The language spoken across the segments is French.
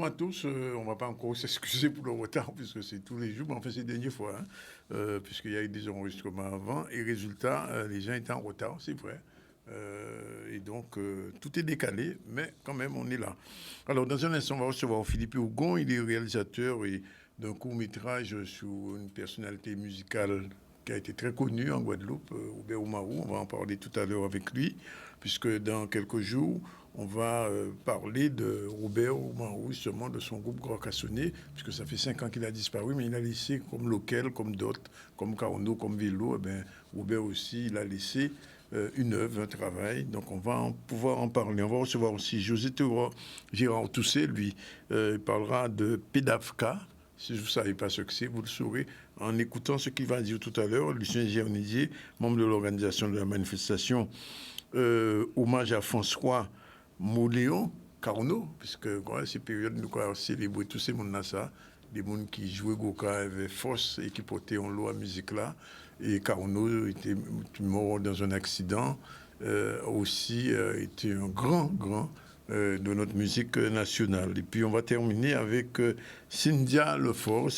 à tous. On ne va pas encore s'excuser pour le retard, puisque c'est tous les jours, mais enfin, c'est la dernière fois, puisqu'il y a eu des enregistrements avant. Et résultat, les gens étaient en retard, c'est vrai. Et donc, tout est décalé, mais quand même, on est là. Alors, dans un instant, on va recevoir Philippe Hougon. Il est réalisateur d'un court-métrage sur une personnalité musicale qui a été très connue en Guadeloupe, Hubert Oumarou. On va en parler tout à l'heure avec lui, puisque dans quelques jours, on va parler de Robert Oumarou, justement, de son groupe Grand Cassonné, puisque ça fait 5 ans qu'il a disparu, mais il a laissé, comme Loquel, comme d'autres, comme Carnot, comme Vélo, Robert aussi, il a laissé une œuvre, un travail. Donc, on va pouvoir en parler. On va recevoir aussi José Gérard Toussaint, lui, il parlera de PEDAFCA. Si vous ne savez pas ce que c'est, vous le saurez en écoutant ce qu'il va dire tout à l'heure. Lucien Gernidier, membre de l'organisation de la manifestation, hommage à François Moléon, Carnot, puisque ces périodes, nous avons célébré tous ces mondes-là, ça, des gens qui jouaient Goka avec force et qui portaient en lot à musique là. Et Carnot était mort dans un accident, aussi était un grand de notre musique nationale. Et puis on va terminer avec Cynthia Lefort,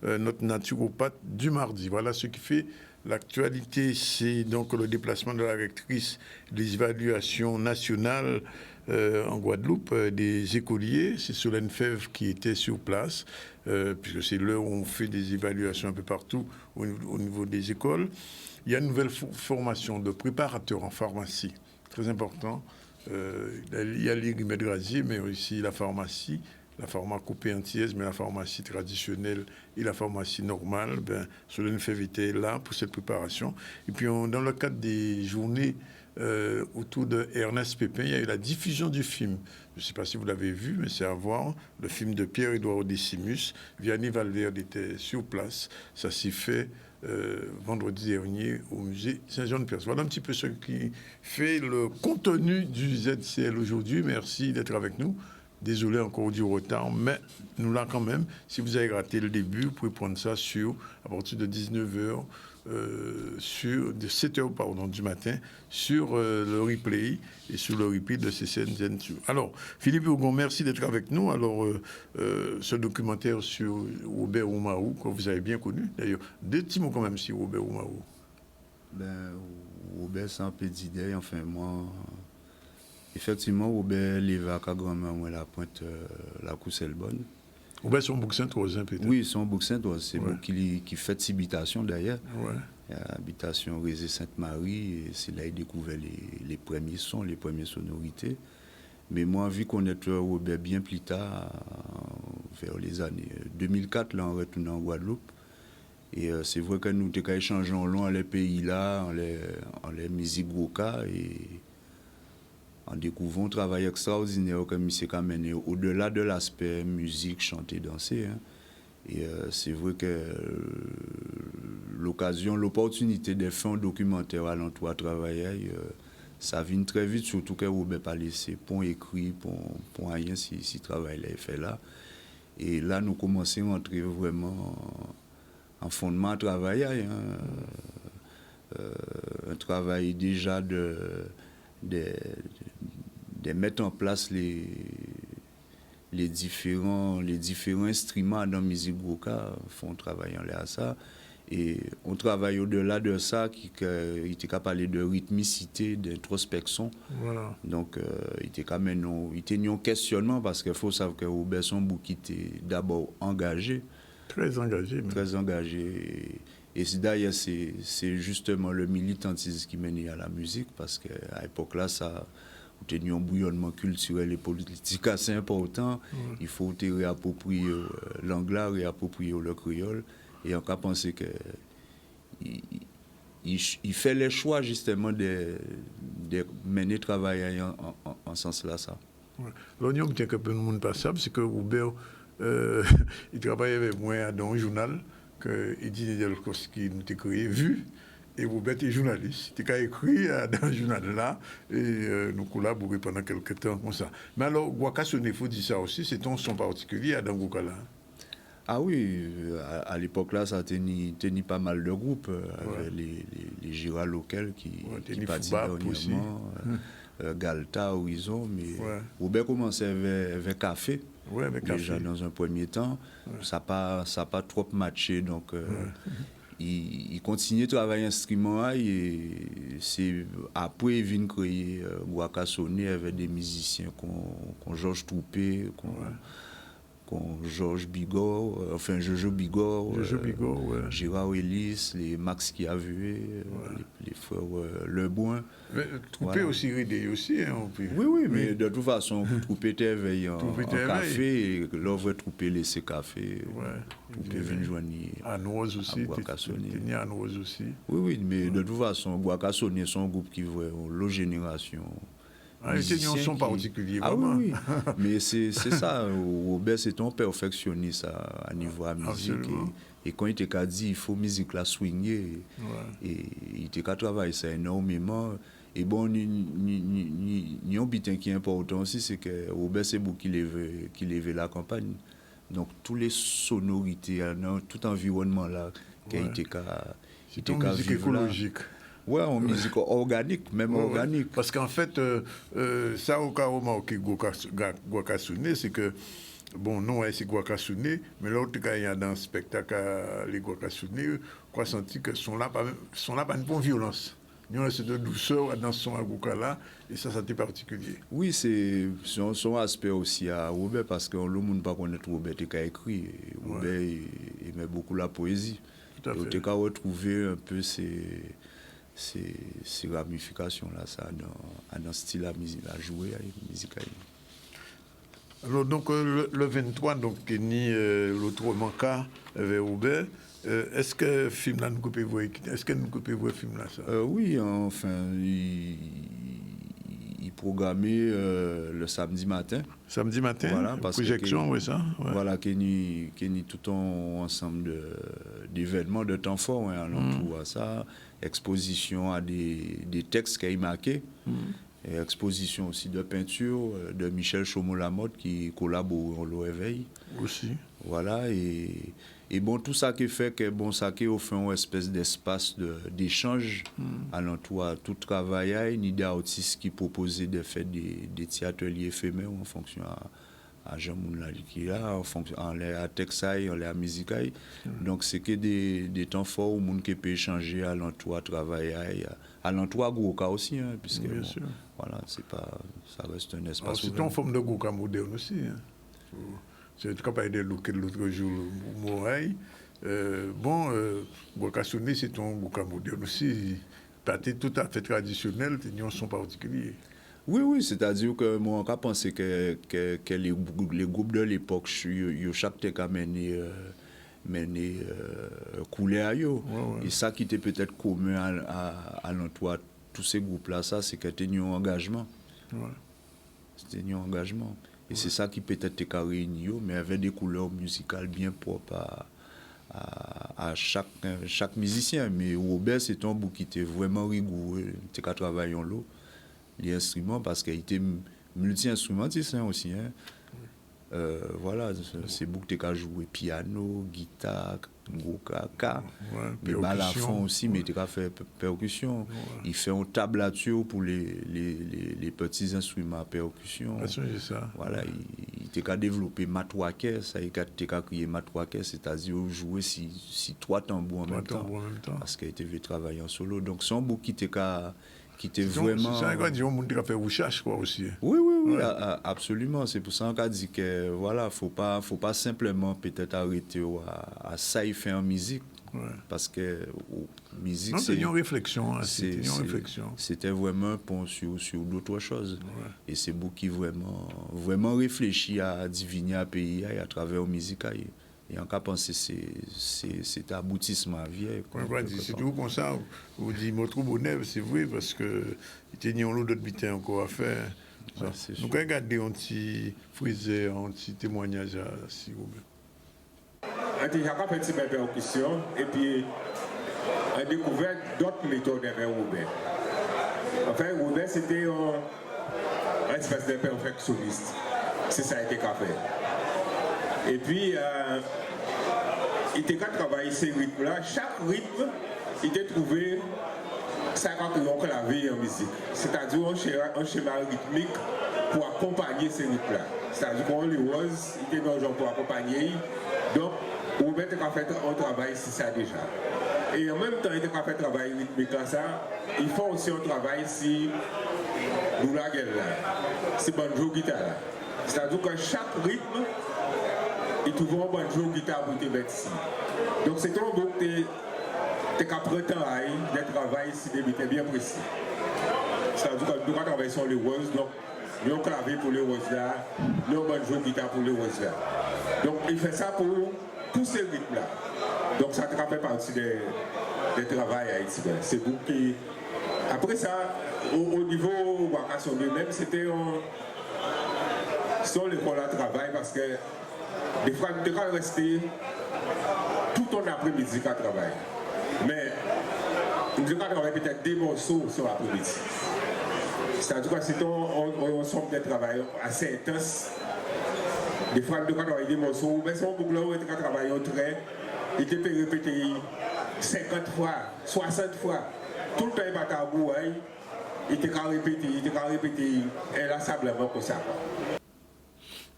notre naturopathe du mardi. Voilà ce qui fait l'actualité, c'est donc le déplacement de la rectrice des évaluations nationales en Guadeloupe, des écoliers. C'est Solène Fèvre qui était sur place, puisque c'est l'heure où on fait des évaluations un peu partout au niveau des écoles. Il y a une nouvelle formation de préparateur en pharmacie, très important. Il y a l'Irimed Grazier, mais aussi la pharmacie, la pharmacopée antillaise, mais la pharmacie traditionnelle et la pharmacie normale. Solène Fèvre était là pour cette préparation. Et puis, dans le cadre des journées autour de Ernest Pépin, il y a eu la diffusion du film. Je ne sais pas si vous l'avez vu, mais c'est à voir. Le film de Pierre-Édouard Décimus. Vianney Valverde était sur place. Ça s'est fait vendredi dernier au musée Saint-Jean-de-Perse. Voilà un petit peu ce qui fait le contenu du ZCL aujourd'hui. Merci d'être avec nous. Désolé encore du retard, mais nous là quand même. Si vous avez raté le début, vous pouvez prendre ça à partir de 19h, de 7h du matin, sur le replay et sur le replay de CCNZ. Alors, Philippe Hougon, merci d'être avec nous. Alors, ce documentaire sur Robert Oumarou, que vous avez bien connu, d'ailleurs, deux petits mots quand même sur Robert Oumarou. Robert, c'est un peu d'idée, enfin, moi... Effectivement, Robert Lévac a grand-mère, moi, la pointe, la Cousselle bonne. Robert, son bouc Saint-Oise, peut-être. Oui, son bouc Saint-Oise. C'est ouais. Qui fait cette habitation, d'ailleurs. Ouais. Habitation Rézé Sainte-Marie. Et c'est là qu'il découvert les premiers sons, les premières sonorités. Mais moi, vu qu'on est Robert bien plus tard, vers les années 2004, là, on retourne en Guadeloupe. Et c'est vrai que nous avons échangé en long les pays là, en les musiques Goka et en découvrant un travail extraordinaire comme il s'est mené au-delà de l'aspect musique, chanter, danser. Hein. Et c'est vrai que l'opportunité de faire un documentaire à l'entour à travailler, ça vient très vite, surtout que Robert pas laissé point écrit, point rien si travail est fait là. Et là, nous commençons à entrer vraiment en fondement à travailler. Hein. Un travail déjà de mettre en place les différents instruments dans la musique Goka, font travailler en l'air à ça. Et on travaille au-delà de ça, qui était capable de parler de rythmicité, d'introspection. Voilà. Donc, il était quand même un questionnement, parce qu'il faut savoir que Robert Sonbou qui était d'abord engagé. Très engagé. Même. Très engagé. Et d'ailleurs, c'est justement le militantisme qui mène à la musique, parce qu'à l'époque là, ça a un bouillonnement culturel et politique assez important. Il faut réapproprier l'anglais, réapproprier le créole. Et on a pensé qu'il fait le choix justement de mener le travail en sens là. Ça. Ouais. L'oignon qui est un peu le monde passable, c'est que Robert, il travaillait avec moi dans un journal que Edith Delkowski nous a créé, Vu. Et Robert est journaliste. Il a écrit dans ce journal-là et nous collaborons pendant quelques temps comme ça. Mais alors, Guakassonné, il faut dire ça aussi, c'est un son particulier dans Gokala. Ah oui, à l'époque là, ça tenait pas mal de groupes, avec les Gira locaux qui participaient dernièrement, Galta, Horizon, mais Robert commençait avec Café. déjà dans un premier temps. Ça n'a pas trop matché, donc il continue de travailler instrument et c'est après il vient créer Guacassonné avec des musiciens qu'on Georges Troupé, qu'on Georges Bigor, enfin Jojo Bigor, Gérard Ellis, les Max Kiavué, les frères Leboin. Troupé aussi, aidé aussi. Hein, oui, mais de toute façon, Troupé était éveillé en café, et l'œuvre Troupé laissé café. Troupé vient joindre à Noise aussi, Guacassonné. À Noise aussi. Oui, mais de toute façon, Guacassonné, c'est un groupe qui voit l'autre génération. Ils ont son particulier, vraiment. Oui. Mais c'est ça, Robert c'est un perfectionniste à niveau de la musique. Et quand il t'a dit il faut musique la swinguer, et il t'a travaillé ça énormément. Et bon, il y a un bitin qui est important aussi, c'est que Robert c'est beaucoup qui lève la campagne. Donc, toutes les sonorités, tout environnement là, qu'il c'est une musique écologique. Oui, en musique organique, même organique. Parce qu'en fait, ça, au cas où Guacassonné, c'est que, bon, non, c'est Guacassonné, mais l'autre cas, il y a dans le spectacle, les Guacassonné, on senti que sont là pas une bonne violence. Il y a cette douceur dans son Agouka-là, et ça, c'était particulier. Oui, c'est son aspect aussi à Robert, parce que le monde ne pas connaître Robert, il a écrit. Robert aimait beaucoup la poésie. Tout à fait. Il a retrouvé un peu ces ramifications-là, ça, dans le style à jouer, à la musique. Alors, donc, le 23, donc, il y a l'autre manca avec Robert. Est-ce que le film là nous pouvons voir le film là ça? Oui, enfin, il programmait le samedi matin. Samedi matin, voilà, parce projection, oui, ça. Ouais. Voilà, qu'il y a tout un ensemble d'événements, de temps forts alentour à ça, exposition à des textes qu'il a marqués, et exposition aussi de peinture de Michel Chaumont-Lamotte qui collabore au Réveil. Aussi. Voilà, et bon, tout ça qui fait que bon, ça qui offre une espèce d'espace d'échange alentour à tout travail, ni d'artistes qui proposaient de faire des petits ateliers éphémères en fonction à Jean-Moun Laliki, en fonction à Texaï, à la musique. Donc c'est que des temps forts où le monde qui peut échanger alentour à travail, alentour à Gouka aussi, hein, puisque bien bon, sûr. voilà, ça reste un espace. C'est une forme de Gouka moderne aussi. Hein. C'est capable de looker l'autre jour Mouraï. Guacassonné, c'est un Gouka moderne aussi. Partie tout à fait traditionnel, ils ont son particulier. Oui, c'est-à-dire que moi, je pense que les groupes de l'époque, chaque temps mené couler à eux. Et ça qui était peut-être commun à l'entour tous ces groupes-là, ça, c'est que tu as un engagement. C'était un engagement. Et c'est ça qui peut-être est réuni, mais avec des couleurs musicales bien propres à chaque musicien. Mais Robert, c'est un bout qui était vraiment rigoureux. Il était travaillé en l'eau, les instruments, parce qu'il était multi-instrumentiste aussi. Hein. Voilà, c'est beaucoup qui a joué piano, guitare, goka, mais balafon aussi, mais il a fait percussion. Il fait une tablature pour les petits instruments à percussion. Ça. Voilà, il a développé matwaké, ça il a créé matwaké, c'est-à-dire jouer si trois tambours en même temps. Parce qu'il était travailler en solo. Donc c'est un bout qui était vraiment. C'est ça qu'on dit, on a fait recherche quoi aussi. Oui, absolument. C'est pour ça qu'on a dit que voilà, faut pas simplement peut-être arrêter à ça il fait en musique. Parce que musique c'est une réflexion. C'était vraiment un pont sur d'autres choses. Et c'est beaucoup qui vraiment réfléchit à diviner un pays à travers la musique. Et en cas pensé c'est aboutissement à vie. C'est tout comme ça. Vous dites Motro Bonnet, c'est vrai parce que il y a d'autres bitins encore à faire. Donc regardez un petit frisé, un petit témoignage si vous voulez. Il y a un petit percussion et puis on a découvert d'autres méthodes avec Robert. En fait, Robert c'était un espèce de perfectionniste. C'est ça qui a été fait. Et puis il était qu'à travailler ces rythmes-là. Chaque rythme, il était trouvé 50 claviers en musique. C'est-à-dire un schéma rythmique pour accompagner ces rythmes-là. C'est-à-dire qu'on les rose, il était dans le genre pour accompagner. Donc, Robert a fait un travail sur ça déjà. Et en même temps, il a fait un travail rythmique comme ça. Il faut aussi un travail sur la gueule là, sur banjo guitare là. C'est-à-dire que chaque rythme, il trouve un banjo guitare pour te mettre ici. Donc, c'est un groupe qui est capable de travailler sur des bits bien précis. C'est-à-dire que nous travaillons sur les roses, donc nous avons clavier pour les roses là, nous avons banjo guitare pour les roses là. Donc, il fait ça pour tous ces rythmes-là. Donc ça fait partie des travaux à Haïti. C'est vous qui... Après ça, au niveau Wakason lui-même, c'était sur l'école à travail parce que des fois, on devait rester tout ton après-midi à travailler. Mais on devait travailler peut-être des morceaux sur l'après-midi. C'est-à-dire que c'était un ensemble de travail assez intense. Des fois, on devait travailler des morceaux, mais si on devait travailler au trait, il était répété 50 fois, 60 fois. Tout le temps, il battait à bout, il était répété, inlassablement comme ça.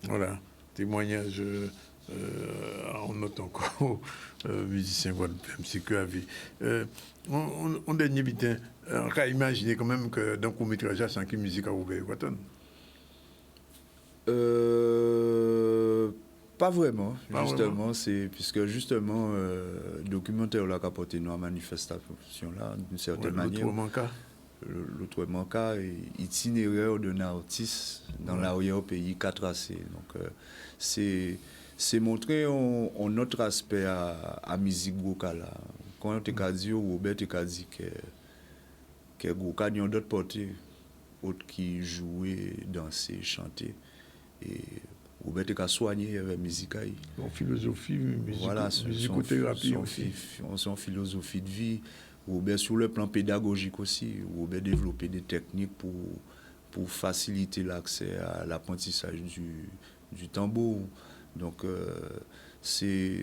Voilà, témoignage en note encore musicien guadeloupéen, c'est que avis. On dernier bitin, on peut imaginer quand même que dans le court-métrage, c'est une musique à Robert Watton. Pas vraiment, justement, c'est puisque justement le documentaire là qu'a porté nous à manifestation là d'une certaine manière. L'autre manca itinéraire d'un artiste dans l'arrière-pays qu'a tracé. Donc c'est montrer un autre aspect à musique Goka là. Quand on t'a dit Robert t'a dit que Goka n'y a d'autres portées autres qui jouaient, dansaient, chantaient et Robert a soigné avec la musique. En philosophie, musicothérapie aussi. Son philosophie de vie. Robert, sur le plan pédagogique aussi, Robert développé des techniques pour faciliter l'accès à l'apprentissage du tambour. Donc, c'est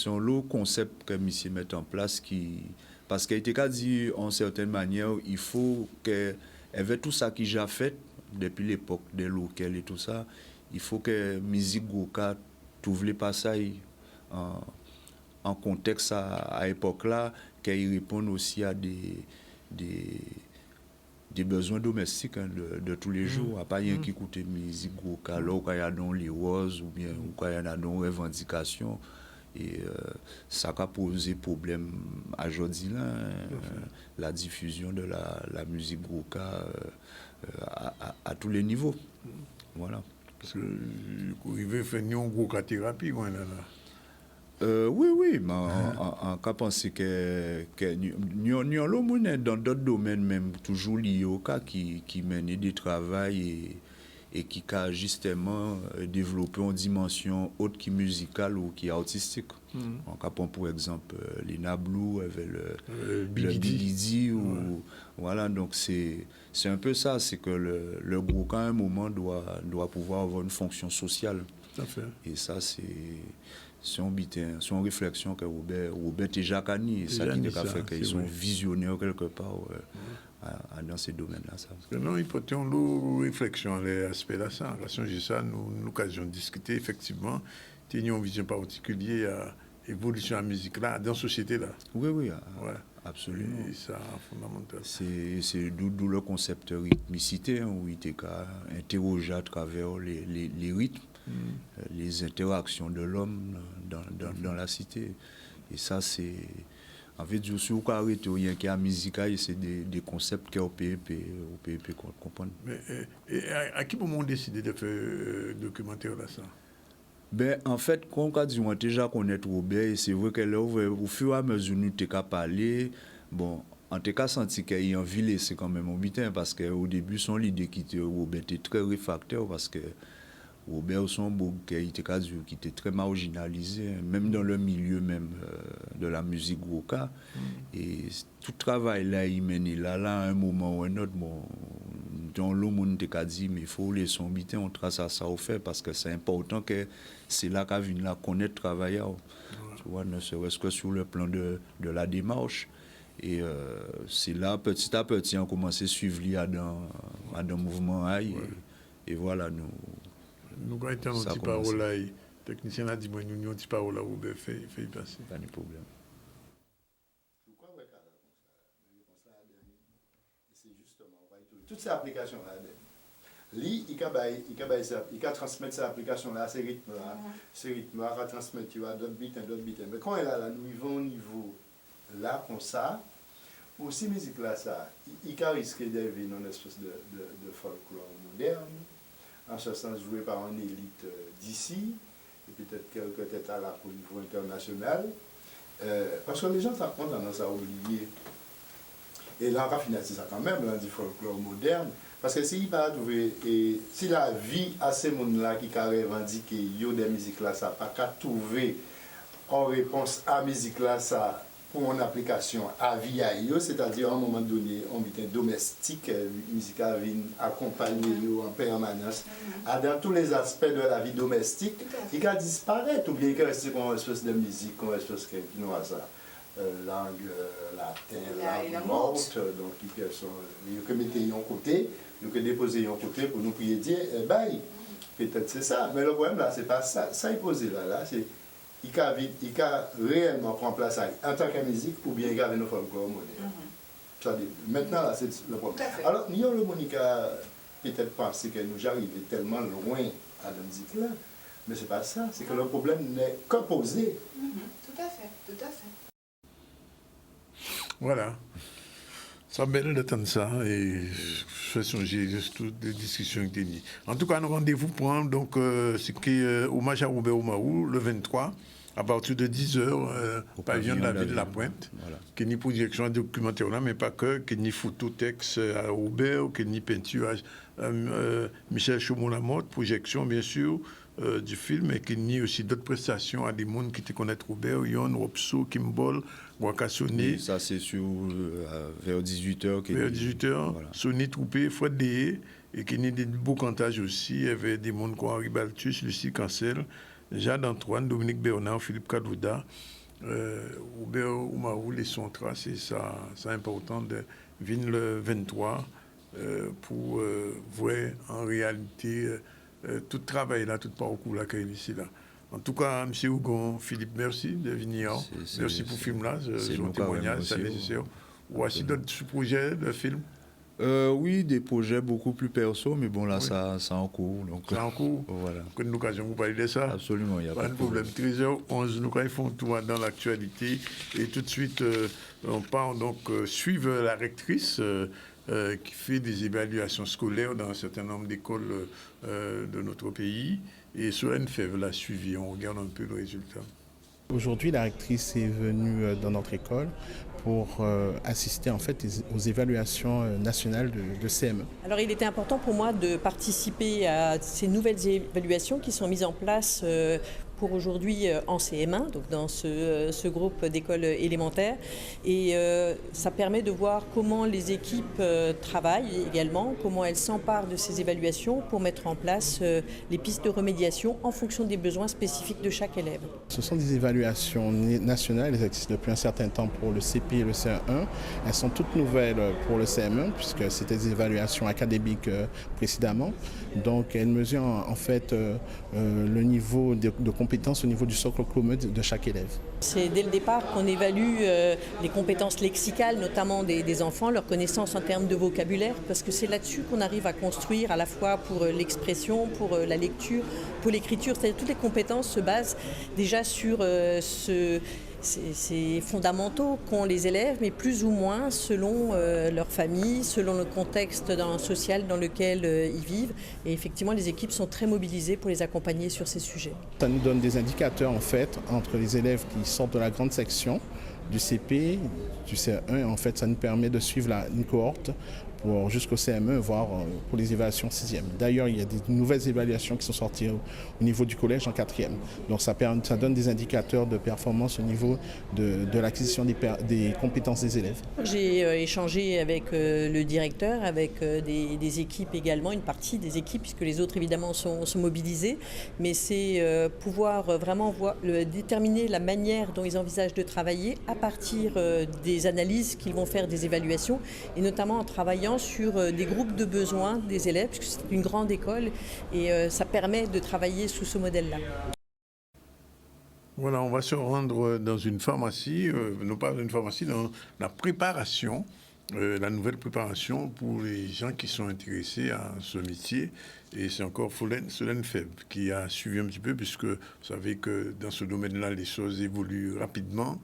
un lot concept que monsieur met en place parce qu'il a été dit en certaine manière, il faut qu'avec tout ça qu'il a fait depuis l'époque des locales et tout ça, il faut que musique Goka trouve les passages en contexte à l'époque là, qu'elle réponde aussi à des besoins domestiques de tous les jours. À pas rien qui écoute musique Goka, là où il y a dans les roses ou bien où il y a dans les revendications. Et ça a posé problème à aujourd'hui là, la diffusion de la musique Goka à tous les niveaux. Voilà. Parce que il veut faire une Goka thérapie, là. Oui, mais en cas penser que nous avons dans d'autres domaines même toujours liés au cas qui mènent des travaux et qui a justement développé une dimension autre qui musicale ou qui artistique. En cas pour exemple Lina Blue avec le Billy ou voilà, donc c'est un peu ça, c'est que le groupe à un moment doit pouvoir avoir une fonction sociale. Tout à fait. Et ça c'est une réflexion que Robert et Jacques Annie, ça qui a fait qu'ils sont visionnaires quelque part dans ces domaines-là. Non, il faut une réflexion à l'aspect là, ça. En relation avec ça, nous avons l'occasion de discuter, effectivement, une vision particulière à l'évolution de la musique là, dans la société là. Oui, absolument. Et ça, fondamental. C'est d'où le concept rythmicité, où il était interrogé à travers les rythmes. Les interactions de l'homme dans la cité. Et ça, c'est... En fait, je suis au carré, rien qui a musique, c'est des concepts qui au PEP comprendre. Mais à qui moment on décidé de faire documentaire là ça? En fait, quand on a déjà connaître Robert, et c'est vrai que là, au fur et à mesure nous t'es parlé, bon, en tout cas, senti qu'il y a envie de laisser quand même au bitin, parce qu'au début, son idée qui était Robert était très réfractaire, parce que Robert Sonbourg, qui était très marginalisé, même dans le milieu même de la musique Goka. Et tout travail là, il mène là, à un moment ou un autre, bon, dans le monde, on dit, mais il faut les son bité, on trace à ça au fait, parce que c'est important que c'est là qu'à venir là connaître le travailleur. Tu vois, ne serait-ce que sur le plan de la démarche. Et c'est là, petit à petit, on commence à suivre dans le mouvement AI. Et voilà, nous... Nous, quand on a un petit parole là, le technicien a dit, moi, nous avons un petit parole là, Robert, fait passer. Pas de problème. C'est justement, toutes ces applications-là, lui, il peut transmettre ces applications-là, ces rythmes-là, il va transmettre d'autres bitins. Mais quand il a là, nous vivons au niveau là, comme ça, aussi musique là, ça, il peut risquer de devenir une espèce de folklore moderne, en ce sens joué par une élite d'ici, et peut-être quelques têtes à la au niveau international, parce que les gens ont tendance à oublier. Et là, on va financer ça quand même, là, du folklore moderne. Parce que s'il va trouver, si la vie à ces gens-là qui ont revendiqué des musiques là, ça n'a pas trouver en réponse à la musique là, ça pour une application à vie à eux, c'est-à-dire à un moment donné, on met un domestique, la musique à vie accompagner en permanence, dans tous les aspects de la vie domestique, il va disparaître, ou bien qu'il reste comme une espèce de musique, comme une espèce de ça. Langue latine, langue morte, donc il que mettre en côté, nous que déposer en côté pour nous prier Dieu, peut-être c'est ça, mais le problème là, c'est pas ça, ça est posé là, c'est il a réellement prendre place en tant que musique ou bien il a une folklore moderne. Maintenant là, c'est le problème. Alors, nous avons le Monica peut-être pensé que nous arrivons tellement loin à la musique là, mais c'est pas ça, c'est que le problème n'est que posé. Tout à fait. Voilà. Ça belle d'entendre ça et je fais songer toutes les discussions qui étaient mises. En tout cas, nous rendez-vous pour donc ce qui est hommage à Robert Oumarou le 23 à partir de 10h au pavillon de la ville de La Pointe. Voilà. Qui n'y projection documentaire là, mais pas que, qui n'y photo texte à Robert, qui n'y peinture à Michel Chaumont-Lamotte, projection bien sûr. Du film et qu'il n'y ait aussi d'autres prestations à des mondes qui te connaissent Robert, Yon, Robso, Kimball, Wakassone. Ça c'est sur vers 18h. Vers 18h, voilà. Sonny Troupé, Fred Dehé, et qu'il y ait des beaux cantages aussi. Il y avait des mondes comme Henri Baltus, Lucie Cancel, Jade Antoine, Dominique Bernard, Philippe Kadouda, Robert Oumarou, les Sontras, c'est ça important de venir le 23 pour voir en réalité. Tout travail là, tout parcours là qu'il y a ici là. En tout cas, M. Ougon, Philippe, merci de venir. Merci pour le film là, son témoignage, c'est nécessaire. Ou aussi d'autres projets de films? Oui, des projets beaucoup plus perso, mais bon là, oui. ça en cours. C'est en cours. Voilà. Qu'on ait l'occasion de vous parler de ça. Absolument, il n'y a pas de problème. 13h11, nous quand ils font tout dans l'actualité. Et tout de suite, on part donc suivre la rectrice. Qui fait des évaluations scolaires dans un certain nombre d'écoles de notre pays. Et Solène Fèvre l'a suivi. On regarde un peu le résultat. Aujourd'hui, la rectrice est venue dans notre école pour assister en fait aux évaluations nationales de CM1. Alors il était important pour moi de participer à ces nouvelles évaluations qui sont mises en place pour aujourd'hui en CM1, donc dans ce groupe d'écoles élémentaires. Et ça permet de voir comment les équipes travaillent également, comment elles s'emparent de ces évaluations pour mettre en place les pistes de remédiation en fonction des besoins spécifiques de chaque élève. Ce sont des évaluations nationales, elles existent depuis un certain temps pour le CP et le CE1. Elles sont toutes nouvelles pour le CM1 puisque c'était des évaluations académiques précédemment. Donc elles mesurent en fait le niveau de compétences au niveau du socle commun de chaque élève. C'est dès le départ qu'on évalue les compétences lexicales, notamment des enfants, leur connaissance en termes de vocabulaire, parce que c'est là-dessus qu'on arrive à construire à la fois pour l'expression, pour la lecture, pour l'écriture. C'est-à-dire toutes les compétences se basent déjà sur ces fondamentaux qu'ont les élèves, mais plus ou moins selon leur famille, selon le contexte social dans lequel ils vivent. Et effectivement, les équipes sont très mobilisées pour les accompagner sur ces sujets. Ça nous donne des indicateurs en fait entre les élèves qui sortent de la grande section, du CP, du CE1, et en fait ça nous permet de suivre une cohorte jusqu'au CM1, voire pour les évaluations 6e. D'ailleurs, il y a des nouvelles évaluations qui sont sorties au niveau du collège en 4e. Donc ça donne des indicateurs de performance au niveau de l'acquisition des compétences des élèves. J'ai échangé avec le directeur, avec des équipes également, une partie des équipes, puisque les autres évidemment sont mobilisés. Mais c'est pouvoir vraiment déterminer la manière dont ils envisagent de travailler à partir des analyses qu'ils vont faire des évaluations, et notamment en travaillant travaillant sur des groupes de besoins des élèves, puisque c'est une grande école et ça permet de travailler sous ce modèle-là. Voilà, on va se rendre dans une pharmacie, non pas une pharmacie, dans la préparation, la nouvelle préparation pour les gens qui sont intéressés à ce métier. Et c'est encore Solène Feb qui a suivi un petit peu, puisque vous savez que dans ce domaine-là, les choses évoluent rapidement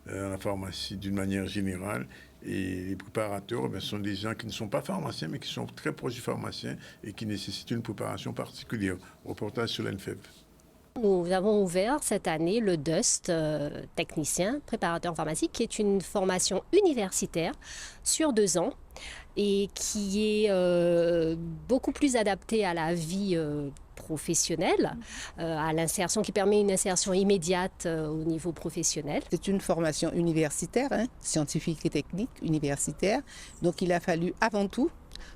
à la pharmacie d'une manière générale. Et les préparateurs sont des gens qui ne sont pas pharmaciens, mais qui sont très proches du pharmacien et qui nécessitent une préparation particulière. Reportage Solène Feb. Nous avons ouvert cette année le DUST, technicien, préparateur pharmacique, qui est une formation universitaire sur 2 ans et qui est beaucoup plus adaptée à la vie professionnelle, à l'insertion, qui permet une insertion immédiate au niveau professionnel. C'est une formation universitaire, scientifique et technique universitaire. Donc il a fallu avant tout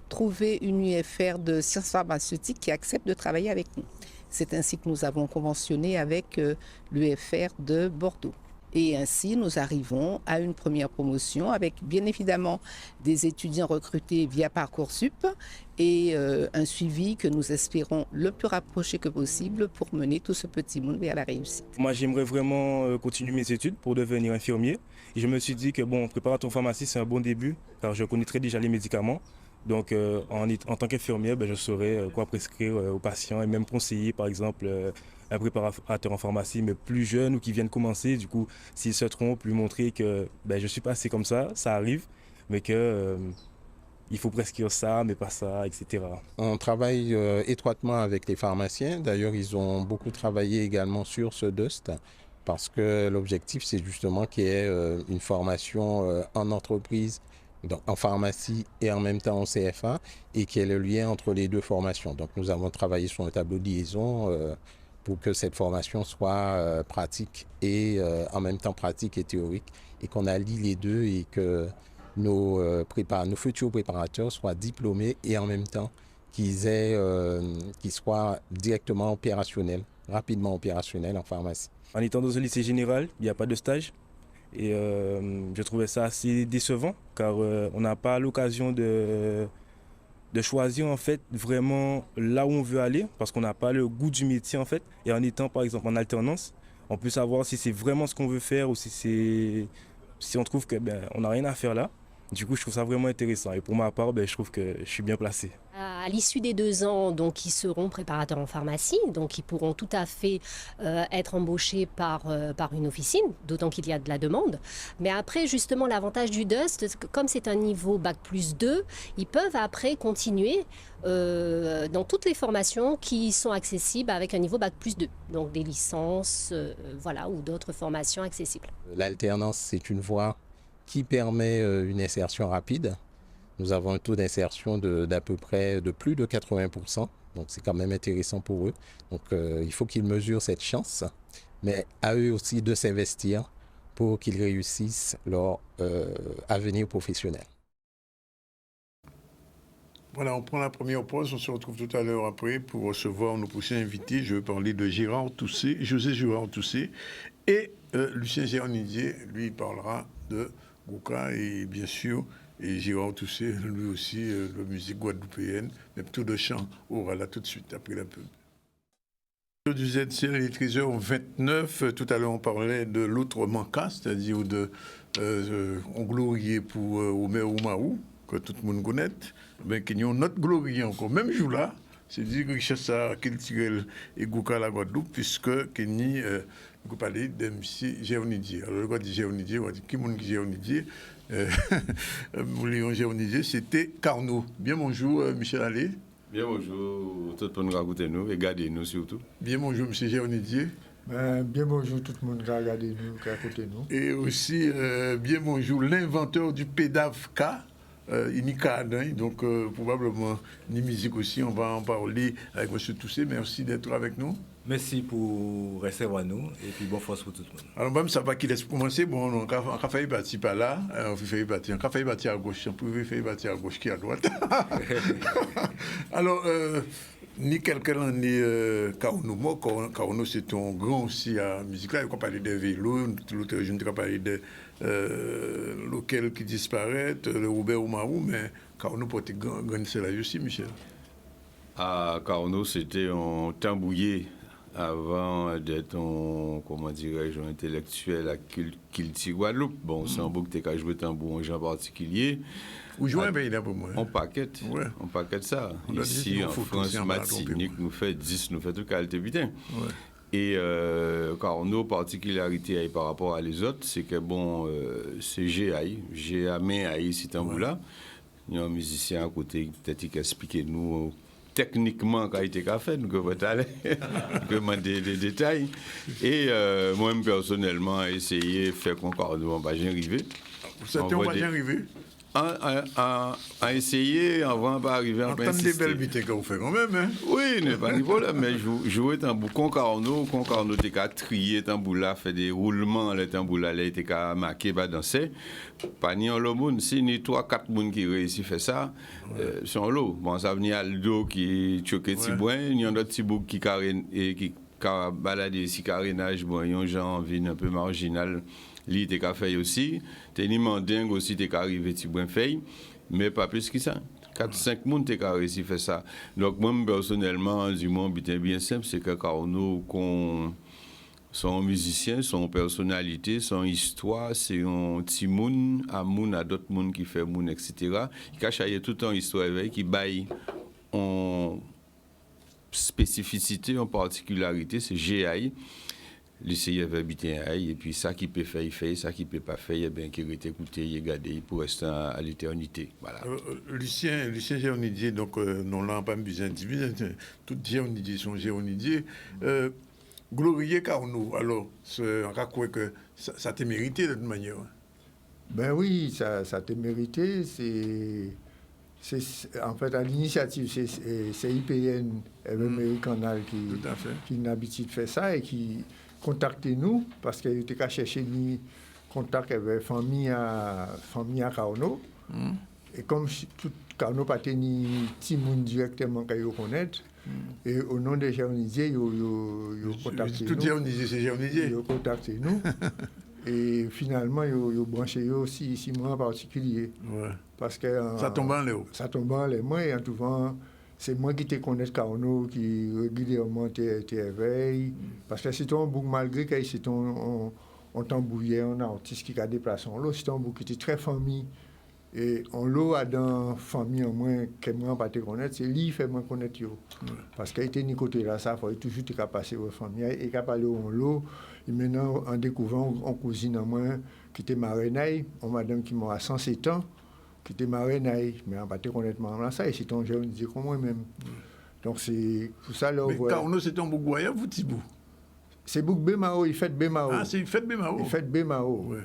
trouver une UFR de sciences pharmaceutiques qui accepte de travailler avec nous. C'est ainsi que nous avons conventionné avec l'UFR de Bordeaux. Et ainsi, nous arrivons à une première promotion avec bien évidemment des étudiants recrutés via Parcoursup et un suivi que nous espérons le plus rapproché que possible pour mener tout ce petit monde vers la réussite. Moi, j'aimerais vraiment continuer mes études pour devenir infirmier. Et je me suis dit que préparateur en pharmacie, c'est un bon début car je connaîtrais déjà les médicaments. Donc, en tant qu'infirmière, je saurais quoi prescrire aux patients et même conseiller, par exemple, un préparateur en pharmacie, mais plus jeune ou qui viennent commencer. Du coup, s'ils se trompent, lui montrer que je suis passé comme ça arrive, mais que il faut prescrire ça, mais pas ça, etc. On travaille étroitement avec les pharmaciens. D'ailleurs, ils ont beaucoup travaillé également sur ce DUST parce que l'objectif, c'est justement qu'il y ait une formation en entreprise, donc en pharmacie et en même temps en CFA, et qu'il y ait le lien entre les deux formations. Donc nous avons travaillé sur un tableau de liaison pour que cette formation soit pratique et en même temps pratique et théorique, et qu'on allie les deux et que nos futurs préparateurs soient diplômés et en même temps qu'ils soient directement opérationnels, rapidement opérationnels en pharmacie. En étant dans un lycée général, il n'y a pas de stage. Et je trouvais ça assez décevant car on n'a pas l'occasion de choisir en fait vraiment là où on veut aller parce qu'on n'a pas le goût du métier en fait. Et en étant par exemple en alternance, on peut savoir si c'est vraiment ce qu'on veut faire ou si on trouve que on n'a rien à faire là. Du coup, je trouve ça vraiment intéressant. Et pour ma part, je trouve que je suis bien placé. À l'issue des 2 ans, donc, ils seront préparateurs en pharmacie. Donc, ils pourront tout à fait être embauchés par une officine, d'autant qu'il y a de la demande. Mais après, justement, l'avantage du DUST, comme c'est un niveau Bac+2, ils peuvent après continuer dans toutes les formations qui sont accessibles avec un niveau Bac+2. Donc, des licences, ou d'autres formations accessibles. L'alternance, c'est une voie qui permet une insertion rapide. Nous avons un taux d'insertion d'à peu près de plus de 80%, donc c'est quand même intéressant pour eux. Donc il faut qu'ils mesurent cette chance, mais à eux aussi de s'investir pour qu'ils réussissent leur avenir professionnel. Voilà, on prend la première pause, on se retrouve tout à l'heure après pour recevoir nos prochains invités. Je veux parler de José Gérard Toussé et Lucien Géronidier, lui, il parlera de Gouka et bien sûr, et Gérard Toussé, lui aussi, la musique guadeloupéenne, mais plutôt de chant. On va là tout de suite, après la pub. Du ZC, il est 13h29. Tout à l'heure, on parlait de l'autre manca, c'est-à-dire on gloriait pour Omer Oumaou, que tout le monde connaît, mais qu'il y a notre glorieux encore. Même jour là, c'est dire que richesse culturelle et Gouka la Guadeloupe, puisque Kenny, nous parlons de M. Géronidier. Alors, le gars dit Géronidier, on va dire qui est Géronidier Léon Géronidier, c'était Carnot. Bien bonjour, Michel Allais. Bien bonjour, tout le monde raconter nous, regardez-nous surtout. Bien bonjour, M. Géronidier. Bien bonjour, tout le monde regardez nous, racontez nous. Et aussi, bien bonjour, l'inventeur du PEDAV-K. Inika, donc probablement ni musique aussi, on va en parler avec M. Toussé. Merci d'être avec nous. Merci pour recevoir nous et puis bonne force pour tout le monde. Alors même ça va qu'il laisse commencer, bon on a failli partir par là, on a failli partir à gauche, on pouvait faire partir à gauche qui à droite. Alors ni quelqu'un ni Kauno. Kauno, c'est un grand aussi à musique là. On parle de vélo, l'autre je ne peux pas parler de lequel qui disparaît, le Robert Oumarou, mais Kauno porte grand là aussi, Michel. À Kauno, c'était un tambouillé avant d'être un, comment dirais-je, un intellectuel à Kilti Guadeloupe. Bon, c'est un beau que tu as joué tambour en gens particulier. Vous jouez un pays là pour moi. On paquette, ouais. On paquette ça. Ici, en France, Martinique, nous fait 10, nous fait toute qualité, putain. Ouais. Et car nos particularités par rapport à les autres, c'est que bon, c'est j'ai amené à ici tambour-là. Il y a un musicien à côté, peut-être qui explique nous techniquement quand il était fait, nous pouvons aller demander des détails. Et moi-même, personnellement, essayé de faire qu'on ne va pas arriver. Vous êtes pas arrivé? À essayer avant de arriver en principe. Des belles bêtises que vous faites quand même, hein? Oui, n'est pas de problème, mais jouer tambour, Concarneau, t'es qu'à trier tambour là, fait des roulements, le tambour là, t'es qu'à marquer, pas danser. Pas ni en le monde, si ni 3-4 personnes qui réussissent à faire ça, sont l'eau. Bon, ça venait à l'eau qui choque Tibouin, il y a d'autres Tibouins qui baladent ici, carénage, bon, il y a un genre de vie un peu marginal. Li t'es qu'à faire aussi, t'es ni mandingue aussi t'es qu'à arriver petit bon fait, mais pas plus que ça. 4-5 personnes t'es qu'à réussir à faire ça. Donc moi personnellement, du moins bien simple, c'est que Kauno son musicien, son personnalité, son histoire, c'est un petit monde à d'autres mondes qui fait monde, etc. Il cache tout le temps histoire avec qui baille en spécificité, en particularité, c'est GAI. L'essayer avait habité un et puis ça qui peut faire, il fait, ça qui peut pas faire, il bien qu'il est écouté, il est gardé pour rester à l'éternité. Voilà. Lucien Géonidier, donc non là pas besoin de dire, tout Géonidier sont Géonidier. Glorieux Kauno, alors on va croire que ça t'a mérité de toute manière. Ben oui, ça t'a mérité, c'est en fait à l'initiative c'est IPN Mairie Canal qui n'a l'habitude de faire ça et qui contactez-nous parce qu'il était qu'à chercher ni contact avec famille à Kauno. Et comme tout Kauno pas ni petit monde directement qu'à connaître et au nom de Géonidier yo contacté nous. Tout Géonidier c'est Géonidier. Yo contacté nous. Et finalement yo branché yo 6 mois en particulier. Ouais. Parce que ça tombe en l'air. Ça tombe en l'air. Moi en tout cas c'est moi qui te connais Kauno, qui régulièrement t'éveille. Parce que c'est un bouc, malgré que c'est un tambouillé, un artiste qui a déplacé en l'eau, c'est un bouc qui était très famille. Et en l'eau, à dans famille, au moins, que moi pas te connaître, c'est lui qui fait moi connaître. Parce qu'il était ni côté là, ça, il faut toujours te passer aux familles. Et qu'il a parlé en l'eau, et maintenant, en découvrant, en cousine, en moi, qui était marraine, une madame qui m'a 107 ans. Qui était marraine, mais on va te connaître maintenant ça, et c'est ton jeune, dit comme moi-même. Donc c'est pour ça là. Mais Kauno, c'est un bouc goya, vous Tibou? C'est bouc Bémao, il fait Bémao. Ah, c'est fait Bémao. Il fait Bémao. Ouais.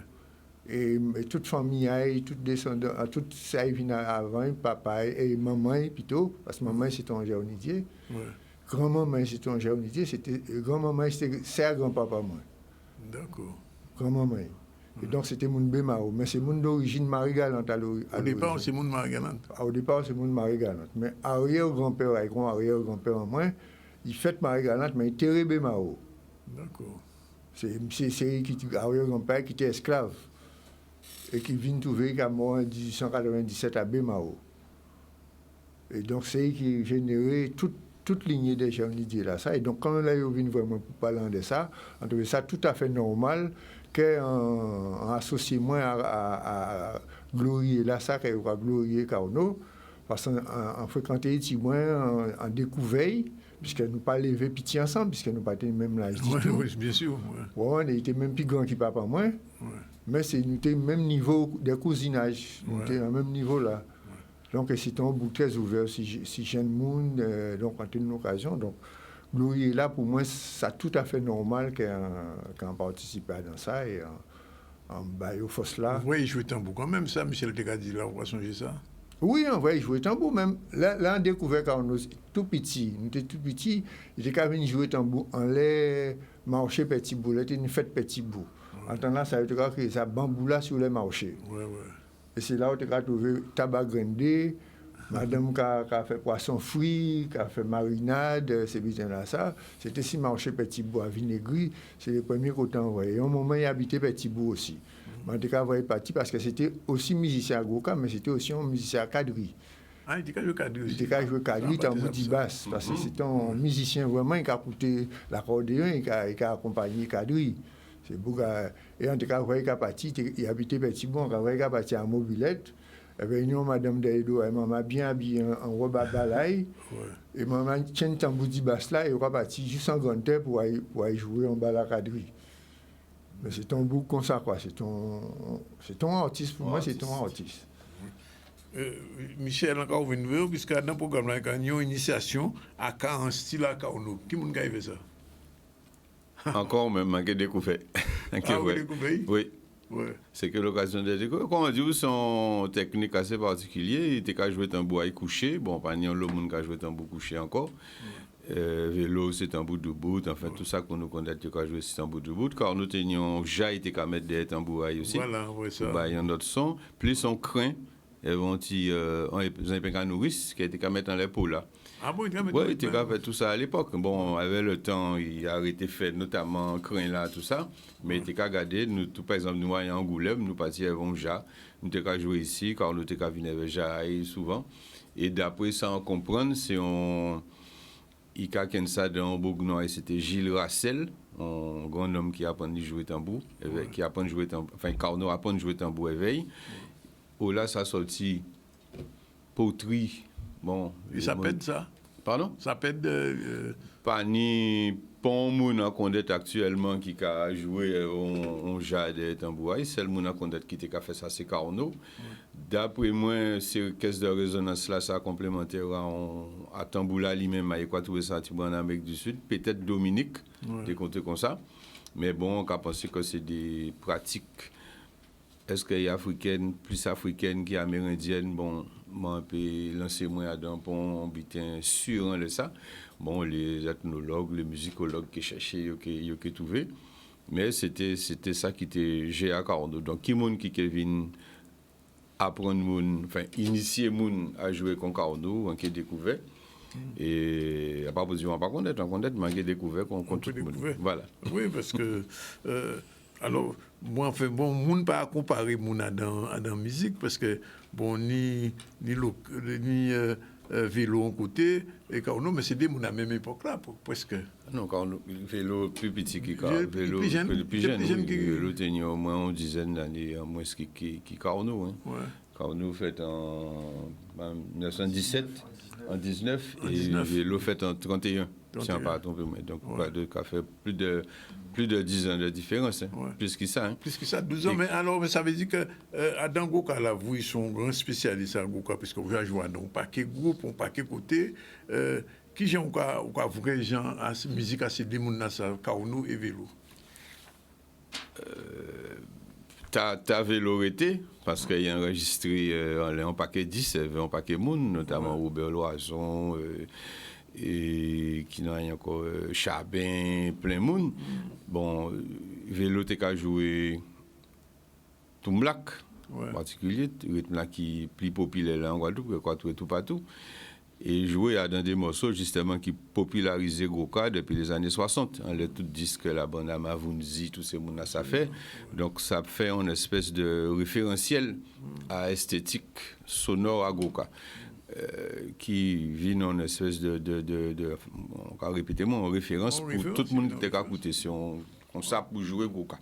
Et toute famille, toute descendant, tout ça il vient avant, papa et maman plutôt, parce que maman c'est un Géonidier. Ouais. Grand-maman c'est un Géonidier, c'était grand-maman c'est grand-papa moi. D'accord. Grand-maman. Et donc, c'était mon Bémao. Mais c'est mon d'origine Marie-Galante. Au départ, c'est mon Marie-Galante. Au départ, c'est mon Marie-Galante. Mais arrière-grand-père, avec mon arrière-grand-père en moins, il fait Marie-Galante, mais il était Bémao. D'accord. C'est arrière-grand-père qui était esclave. Et qui vient trouver qu'à mort en 1897 à Bémao. Et donc, c'est qui générait toute lignée des Géonidier là. Ça. Et donc, quand là, il vient vraiment pour parler de ça, on trouvait ça tout à fait normal. Qu'on associe moins à glorier là, ça qu'on va glorier Kauno, parce qu'on fréquentait ici moins en découvert, puisque nous pas levé pitié ensemble, puisque nous pas été même l'âge. Oui, bien sûr. Ouais, on était même plus grand que papa moins, ouais. Mais nous étions au même niveau de cousinage, nous étions au même niveau là. Ouais. Donc c'est un bout très ouvert, si jeune monde, donc on a une occasion. Donc, glorier là, pour moi, c'est tout à fait normal qu'on participe dans ça et en bail au fosse là. Oui, il jouait tambour quand même, ça, Michel Tegadi, là, on va changer ça. Oui, on va jouer tambour même. Là, on découvert quand on était tout petit. Nous étions tout petits, il était quand même jouer tambour en l'air, marcher petit bout, là, c'était une fête petit bout. En attendant, ça veut dire que ça bambou là sur les marchés. Ouais. Et c'est là où on a trouvé tabac grindé, Madame qui a fait poisson frit, qui a fait marinade, c'est bien là ça. C'était si marché Petit Bois vinaigre, c'est les premiers qu'on t'a envoyé. À un moment, il habitait Petit Bois aussi. Mais en tout cas, il parti parce que c'était aussi musicien à Goka, mais c'était aussi un musicien à quadrille. Ah, il était qu'à jouer quadrille aussi. Il était qu'à jouer quadrille, tambour dit basse, parce que c'était un musicien vraiment, il a coûté l'accordéon, il a accompagné quadrille. C'est beau. Et en tout cas, il a parti, il habitait Petit Bois, il a parti à Mobilette. Et bien, Madame Daïdo, elle m'a bien habillé en robe à balaye. Et maman tient tambour dit basse là, et elle est parti juste en grande terre pour aller jouer en bas à la quadrille. Mais c'est ton bout comme ça, quoi. C'est ton artiste, pour moi, c'est ton artiste. Michel, encore une fois, puisque dans le programme, il y a une initiation à un style à Kaono. Qui a fait ça? Encore même, j'ai découvert. Vous découvert? Oui. Ouais. C'est que l'occasion de découvrir. Comme on dit, son technique assez particulière. Il était qu'à jouer tambour à coucher. Bon, pas le monde qui a joué tambour couché encore. Vélo, c'est tambour de bout. Enfin, tout ça qu'on nous connaît, c'est qu'à jouer tambour de bout. Car nous tenions déjà été qu'à mettre des tambours aussi. Voilà, oui, ça. Il y a un autre son. Plus on craint. Et on dit, on a un nourrice qui a été qu'à mettre dans l'épaule là. Ah bon, il a oui, il était qu'à faire tout ça à l'époque. Bon, avec le temps, il a arrêté fait, notamment craint là, tout ça. Mais il était qu'à garder, nous, tout, par exemple, nous, à Angoulême, nous partions à Vonja, nous étions qu'à jouer ici, car nous étions qu'à venir avec Jaï souvent. Et d'après ça, on comprend, c'est on. Il y a ça dans Bougnois, c'était Gilles Rassel, un grand homme qui apprend à jouer tambour, qui apprend à jouer tambour, enfin, Carnot apprend à jouer tambour éveil. Oh là, ça sorti poterie. Bon. Et ça pète ça? Pardon? Ça pète de. Pas ni bon moun en conduite actuellement qui a joué on jade tambour. C'est le moun en conduite qui a fait ça, c'est Carnot. D'après moi, c'est caisse de résonance là, ça complémentaire à tamboula lui-même, à quoi trouver ça en Amérique du Sud. Peut-être Dominique, des comptes comme ça. Mais bon, on a pensé que c'est des pratiques. Est-ce qu'il y a africaine, plus africaine qu'amérindienne? Bon, moi, un peu lancé moi dans un pont, bien sûr de ça. Bon, les ethnologues, les musicologues qui cherchaient, qui ont trouvé. Mais c'était ça qui était G.A. Carnot. Donc, qui vient apprendre, enfin, initier moun à jouer con Carnot, qui a découvert. Et à pas besoin de connaître, mais qui a découvert qu'on tout le monde. Voilà. Oui, parce que. Alors, moi, enfin, bon, on ne peut pas comparer mon dans la musique parce que, bon, ni vélo en côté, et Carnot, mais c'est des gens à la même époque là, presque. Non, Carnot, vélo plus petit qui vélo plus jeune. Vélo tenait au moins une dizaine d'années, au moins qui Carnot. Hein. Ouais. Carnot fait en 1917, en 19, et vélo fait en 31. Si on ne pas tromper, donc ça fait plus de 10 ans de différence, hein. Plus que ça. Hein. Plus que ça, 12 ans, mais alors ça veut dire que dans Goka, là, vous, ils sont grands spécialistes à Goka, parce que vous avez joué dans un paquet groupe, un paquet côté. Qui j'ai encore vrai gens à musique à ces démons, Carnot et vélo? T'as vélo été, parce qu'il y a enregistré un paquet 10, un paquet Moun, notamment Robert Loison. Et qui n'a rien encore Chabin, plein monde. Bon, vélo t'es qu'à jouer Toumblak, en particulier, rythme là qui est plus populaire là en Guadeloupe, quoi tout partout. Et jouer dans des morceaux justement qui popularisent Goka depuis les années 60. On a tout disque la bande à Mavunzi, tous ces monde ça fait. Donc ça fait une espèce de référentiel à esthétique sonore à Goka. Qui vit dans une espèce on va répéter en référence pour tout le monde qui a écouté comme ça pour jouer Goka,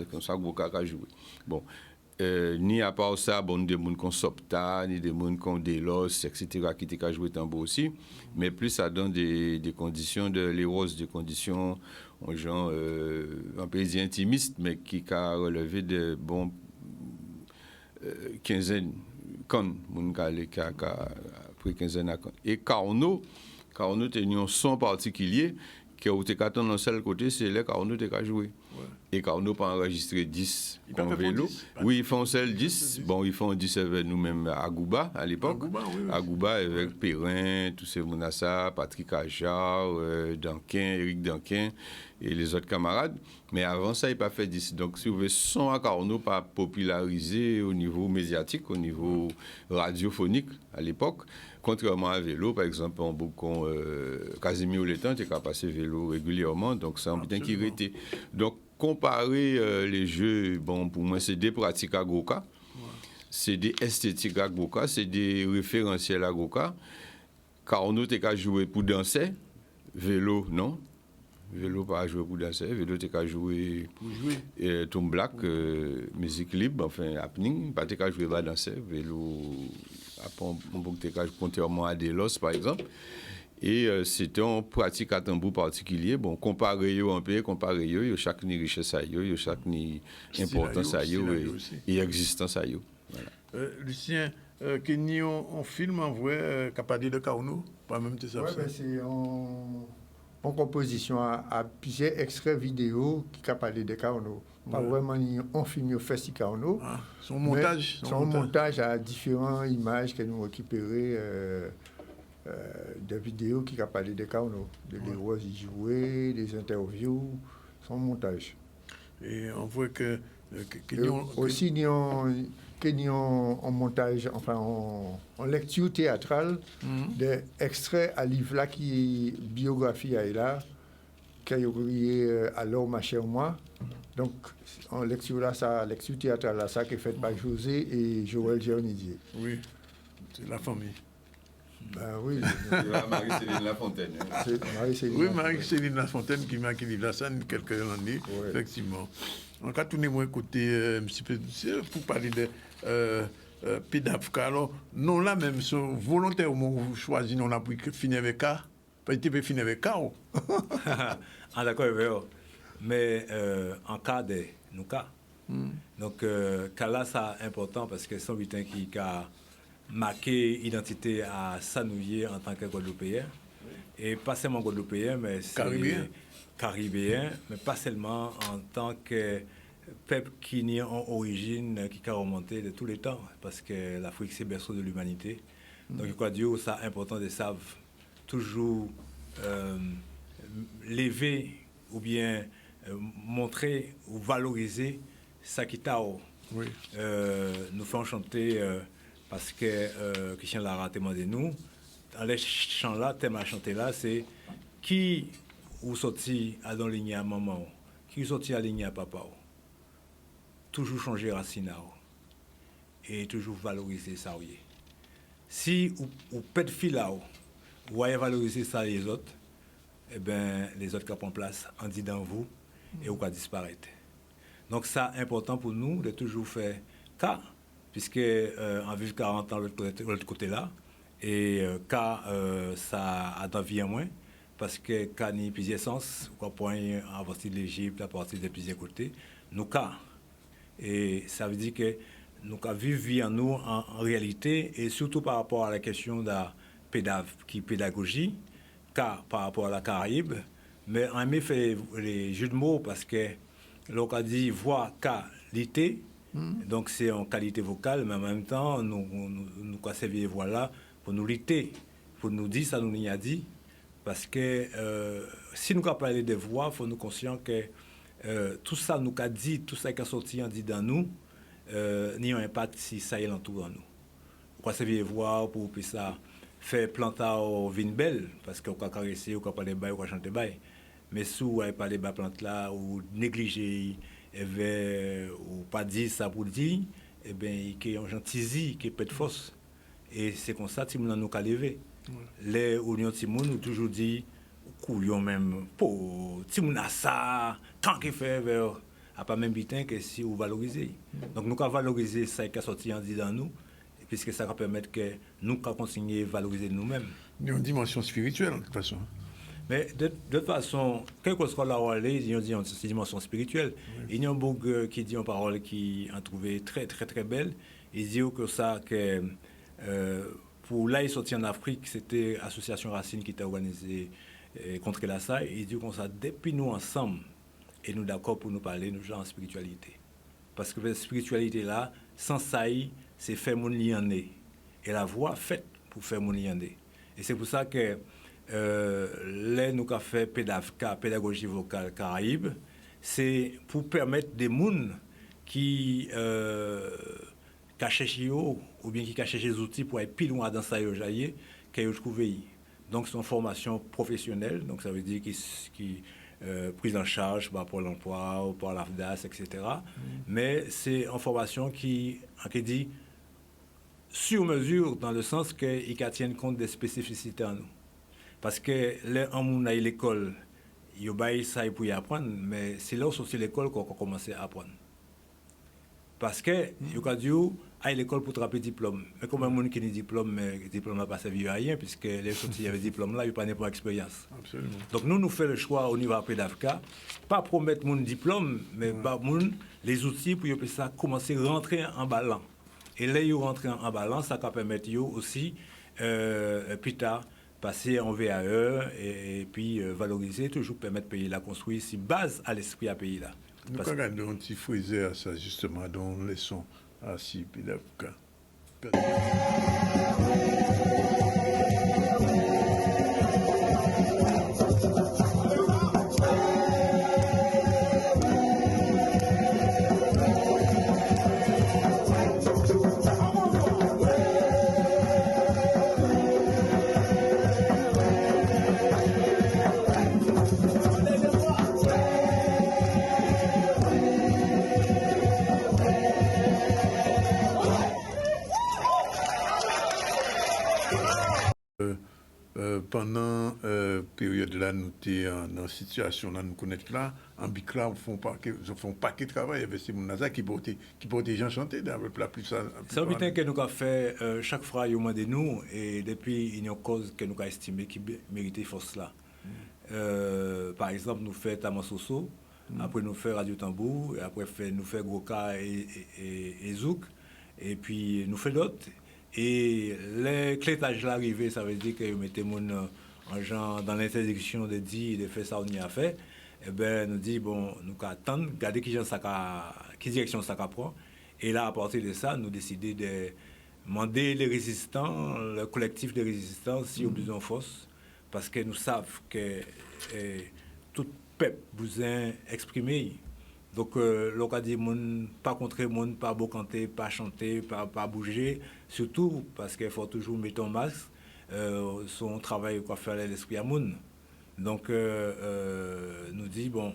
comme ça Goka a joué. Bon, ni à part ça, bon, des gens comme Sopta, ni des gens comme Delos, etc., qui ont joué tambour aussi, mais plus ça donne des conditions de l'éros, des conditions aux gens un peu intimistes, mais qui a relevé de bons quinzaine. Quand mon gars après quinzaine à et Carnot tenait un son particulier qui a été dans le seul côté c'est là Carnot a joué et Carnot pas enregistré 10 comme vélo oui ils font seul 10 bon ils font 10 avec nous-mêmes à Gouba à l'époque à Gouba avec Perrin tous ces Mounassa Patrick Ajar Danquin Eric Danquin et les autres camarades. Mais avant ça, il n'a pas fait 10. Donc, si vous voulez, son à Carnot pas popularisé au niveau médiatique, au niveau radiophonique à l'époque. Contrairement à vélo, par exemple, en Boucon, Casimir Létan, tu as passé vélo régulièrement, donc c'est un bien qui était. Donc, comparer les jeux, bon, pour moi, c'est des pratiques à Goka, c'est des esthétiques à Goka, c'est des référentiels à Goka. Car on a qu'à jouer pour danser, vélo, non. Vélo pas à jouer pour danser, vélo t'es qu'à jouer pour jouer. Tom Black, musique libre, enfin happening, pas t'es qu'à jouer pas danser, vélo on peut t'es qu'à contrairement à Delos par exemple. Et c'était une pratique à tambour particulier, bon comparé un peu, comparé yo chaque ni richesse à yo chaque ni importance à yo et existence à yo. Voilà. Lucien, Kenny on filme en vrai capable de Kaono, pas même tu sais ça. Ouais, ben c'est en composition à plusieurs extraits vidéo qui parlent de Kaono. Pas vraiment on filme au festival Kaono. Son montage. Son montage à différentes images que nous récupérons des vidéos qui parlent de Kaono. Des héros y jouer, des interviews, son montage. Et on voit que aussi nous en montage, enfin en lecture théâtrale, des extraits à livre là qui biographie là, qui a écrit alors ma chère moi. Donc en lecture là, ça lecture théâtrale là, ça qui est faite par José et Joël Géonidier. Oui, c'est la famille. Ben oui. Marie-Céline Lafontaine. Oui, Marie-Céline Lafontaine qui m'a écrit la scène quelques années, effectivement. En cas, tout n'est moins côté un petit peu pour parler de pédavka. Alors, non, là même, volontairement, vous choisissez, non, là, pour finir avec K. Pas été finir avec K. Ah, d'accord, mais en cas de nous cas. Donc, cas là, c'est important parce que c'est un butin qui a marqué l'identité à Sanouye en tant que Guadeloupéen. Et pas seulement Guadeloupéen, mais c'est caribéen, mais pas seulement en tant que peuple qui n'y a en origine, qui a remonté de tous les temps, parce que l'Afrique, c'est berceau de l'humanité. Donc, je crois que c'est important de savoir toujours lever ou bien montrer ou valoriser ça qui t'a. Nous faisons chanter parce que Christian Lara a demandé nous. Dans les chants là, thème à chanter là, c'est qui ou sorti à dans ligne à maman, qui sorti à ligne à papa. Toujours changer racine et toujours valoriser ça. Si ou pète fil là, vous voyez valoriser ça les autres, eh ben les autres qui prennent place en dit dans vous et vous allez disparaître. Donc ça important pour nous de toujours faire cas, puisque en vivre 40 ans de l'autre côté là, et cas ça a d'envie moins, parce que cas ni plusieurs sens, quoi point à partir de l'Égypte, à partir de plusieurs côtés, nous cas. Et ça veut dire que nous avons vivre en nous en réalité, et surtout par rapport à la question de la pédagogie, car par rapport à la Caraïbe, mais en même fait les jeux de mots parce que l'on a dit voix qualité, donc c'est en qualité vocale, mais en même temps nous avons servi les voix là pour nous lutter, pour nous dire ça nous n'y a dit, parce que si nous avons parlé des voix, il faut nous conscient que tout ça nous a dit, tout ça qui a sorti en dit dans nous, n'y a un impact si ça y est l'entour dans nous. On va servir les voix pour puis ça faire planter au vin belle, parce qu'on va caresser, on va parler bail, on va chanter bail. Mais si on va parler de plantes là, ou négliger, ou pas dire ça pour dire, eh bien, il y a un gentilly qui peut être fausse. Et c'est comme ça que nous nous avons levé. Les Unions Timoun nous toujours dit, couillon même, pour Timoun ça, tant qu'il fait vers, à pas même bitin que si vous valorisez. Donc nous avons valorisé ça qui a sorti en dit dans nous, puisque ça va permettre que nous continuer à valoriser nous-mêmes. Il y a une dimension spirituelle, de toute façon. Mais de toute façon, quel que soit la rôle, il y a une dimension spirituelle. Il y a un bouc qui dit une parole qui a trouvé très, très, très belle. Il dit que ça, que pour là, il sorti en Afrique, c'était l'Association Racine qui t'a organisé contre la SAI. Il dit comme ça, depuis nous ensemble, et nous d'accord pour nous parler, nous genre en spiritualité. Parce que la spiritualité là, sans SAI, c'est faire mon lien. Et la voix faite pour faire mon lien. Et c'est pour ça que là, nous avons fait pédagogie vocale Caraïbe, c'est pour permettre des gens qui cherchent ou bien qui cherchent des outils pour être plus loin dans ça, qu'ils ont trouvé. Donc, c'est une formation professionnelle, donc ça veut dire qu'ils prise en charge par l'emploi ou par l'AFDAS, etc. Mais c'est une formation qui dit sur mesure dans le sens qu'il tienne compte des spécificités en nous. Parce que là, on a l'école, il y a ça pour y apprendre, mais c'est là où c'est l'école qu'on a commencé à apprendre. Parce que, il y a dit, à l'école pour attraper diplôme. Mais comme un monde qui a diplôme, mais le diplôme n'a pas servi à rien, puisque les gens qui avaient diplôme là, ils n'ont pas d'expérience. Absolument. Donc nous faisons le choix au niveau de l'AFCA, pas promettre mon diplôme, mais les outils pour que ça commencer à rentrer en balance. Et là, ils rentrent en balance, ça va permettre aussi, plus tard, passer en VAE et puis valoriser, toujours permettre de payer la construire, si base à l'esprit à payer là. Nous regardons un petit frisé à ça, justement, dans les sons à CIP et l'AFCA. Pendant la période là, nous étions dans une situation là, nous connaissons là, en Bicla, ils font paquet de travail. Il y avait ces gens qui portaient les gens chanter dans le plat plus ça. C'est un butin que nous avons fait chaque fois, il y a de nous, et depuis, il y a une cause que nous avons estimée qui méritait force là. Par exemple, nous faisons Tamansoso, après nous faisons Radio Tambour, et après nous faisons Goka et Zouk, et puis nous faisons d'autres. Et l'éclatage de l'arrivée, ça veut dire que vous mettez mon gens dans l'interdiction de dire de faire ça, on y a fait. Eh bien, nous dit, bon, nous attendons, regarder qui direction ça prend. Et là, à partir de ça, nous décidons de demander les résistants, le collectif des résistants, si on a besoin de force, parce que nous savons que tout peuple besoin exprimer. Donc, l'on a dit, pas contrer, pas beau canter, pas chanter, pas bouger, surtout parce qu'il faut toujours mettre un masque, son travail quoi faire l'esprit à moun. Donc, nous dit, bon,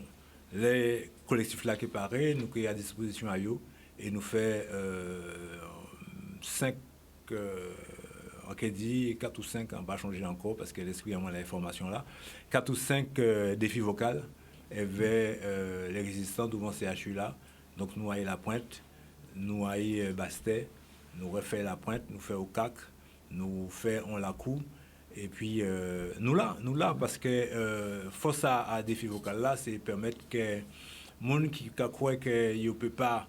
les collectifs là qui paraissent, nous créons à disposition à eux et nous fait 5, on dit 4 ou 5, on va changer encore parce que l'esprit a moins l'information là, 4 ou 5 défis vocaux. Et vers les résistants devant CHU là. Donc nous avons la pointe, nous avons Bastet, nous refait la pointe, nous fait au CAC, nous faisons la coup. Et puis nous là, parce que force à défi vocal là, c'est permettre que les gens qui croient qu'ils ne peuvent pas